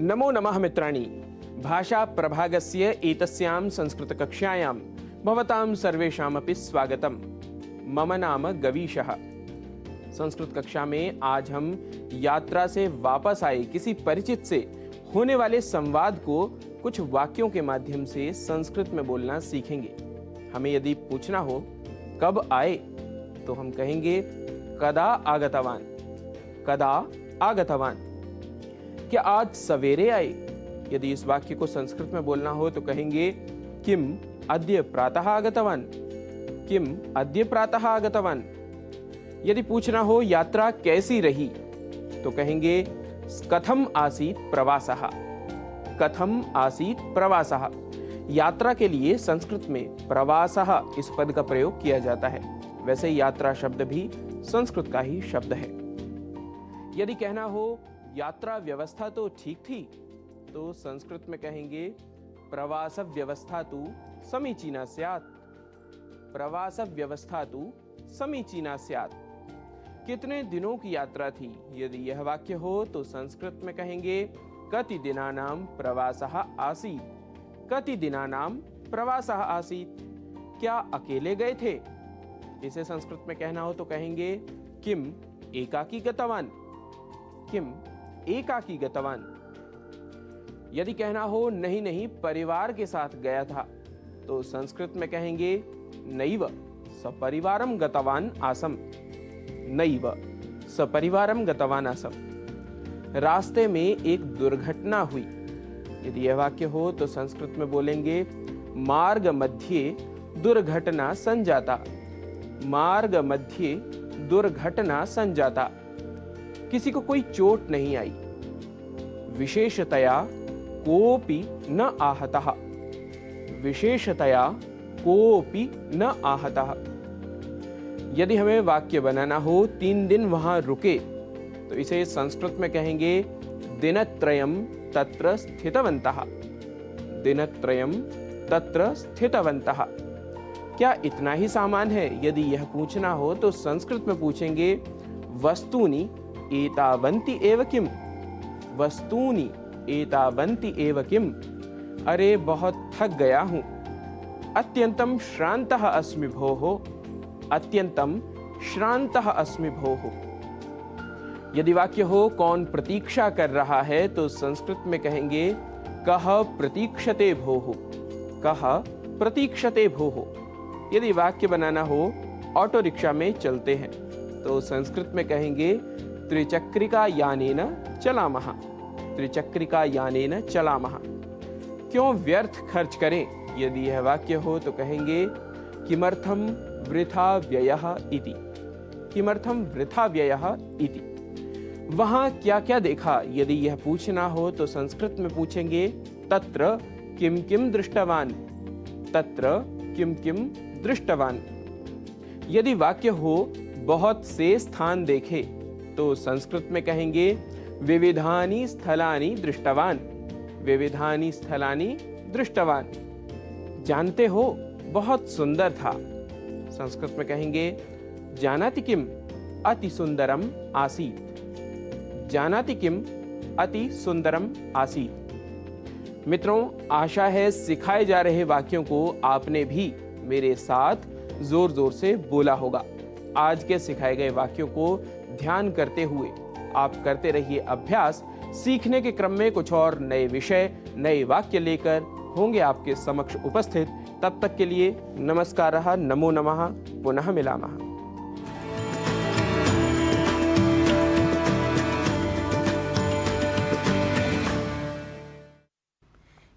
नमो नमः मित्राणि। भाषा प्रभागस्य एतस्यां संस्कृतकक्षायां भवतां सर्वेषामपि स्वागतम्। मम नाम गवीशः। संस्कृत कक्षा में आज हम यात्रा से वापस आए किसी परिचित से होने वाले संवाद को कुछ वाक्यों के माध्यम से संस्कृत में बोलना सीखेंगे। हमें यदि पूछना हो कब आए तो हम कहेंगे कदा आगतवान। कदा आगतवान। क्या आज सवेरे आए? यदि इस वाक्य को संस्कृत में बोलना हो तो कहेंगे किम अद्य प्रातः आगतवान। किम अद्य प्रातः आगतवान। यदि पूछना हो यात्रा कैसी रही तो कहेंगे कथम आसीत् प्रवासः। कथम आसीत् प्रवासः। यात्रा के लिए संस्कृत में प्रवासः इस पद का प्रयोग किया जाता है। वैसे यात्रा शब्द भी संस्कृत का ही शब्द है। यदि कहना हो यात्रा व्यवस्था तो ठीक थी तो संस्कृत में कहेंगे प्रवास व्यवस्था तु समीचीना स्यात्। प्रवास व्यवस्था तु समीचीना स्यात्। कितने दिनों की यात्रा थी? यदि यह वाक्य हो तो संस्कृत में कहेंगे कति दिनानां प्रवासः आसीत्। कति दिनानां प्रवासः आसीत्। क्या अकेले गए थे? इसे संस्कृत में कहना हो तो कहेंगे किम एकाकी गतवान। किम एकाकी गतवान। यदि कहना हो नहीं नहीं परिवार के साथ गया था तो संस्कृत में कहेंगे नैव सपरिवारं गतवान आसम। नैव सपरिवारं गतवान आसम। रास्ते में एक दुर्घटना हुई। यदि यह वाक्य हो तो संस्कृत में बोलेंगे मार्ग मध्ये दुर्घटना संजाता। मार्ग मध्ये दुर्घटना संजाता। किसी को कोई चोट नहीं आई। विशेषतया कोपि न आहतः। विशेषतया कोपि न आहतः। यदि हमें वाक्य बनाना हो 3 दिन वहां रुके तो इसे संस्कृत में कहेंगे दिनत्रयम् तत्र स्थितवन्तः। दिनत्रयम् तत्र स्थितवन्तः। क्या इतना ही सामान है? यदि यह पूछना हो तो संस्कृत में पूछेंगे वस्तूनि एतावन्ति एव किम। वस्तूनि एतावन्ति एव किम। अरे बहुत थक गया हूं। अत्यंतम श्रान्तः अस्मि भोः। अत्यंतम श्रान्तः अस्मि भोः। यदि वाक्य हो कौन प्रतीक्षा कर रहा है तो संस्कृत में कहेंगे कः प्रतीक्षते भोः। कः प्रतीक्षते भोः। यदि वाक्य बनाना हो ऑटो रिक्शा में चलते हैं तो संस्कृत में कहेंगे त्रिचक्रिका यानेन चलामः। त्रिचक्रिका यानेन चलामः। क्यों व्यर्थ खर्च करें? यदि यह वाक्य हो तो कहेंगे किमर्थम वृथा व्ययः इति। किमर्थम वृथा व्ययः इति। वहां क्या क्या देखा? यदि यह पूछना हो तो संस्कृत में पूछेंगे तत्र किम किम दृष्टवान। तत्र किम किम दृष्टवान। यदि वाक्य हो बहुत से स्थान देखे तो संस्कृत में कहेंगे विविधानि स्थलानि दृष्टवान। विविधानि स्थलानि दृष्टवान। जानते हो बहुत सुंदर था। संस्कृत में कहेंगे जानाति किम अति सुंदरम आसीत्। जानाति किम अति सुंदरम आसीत्। मित्रों, आशा है सिखाए जा रहे वाक्यों को आपने भी मेरे साथ जोर जोर से बोला होगा। आज के सिखाए गए वाक्यों को ध्यान करते हुए आप करते रहिए अभ्यास। सीखने के क्रम में कुछ और नए विषय, नए वाक्य लेकर होंगे आपके समक्ष उपस्थित। तब तक के लिए नमस्कारः, नमो नमः, पुनः मिलामः।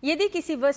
यदि किसी वस्तु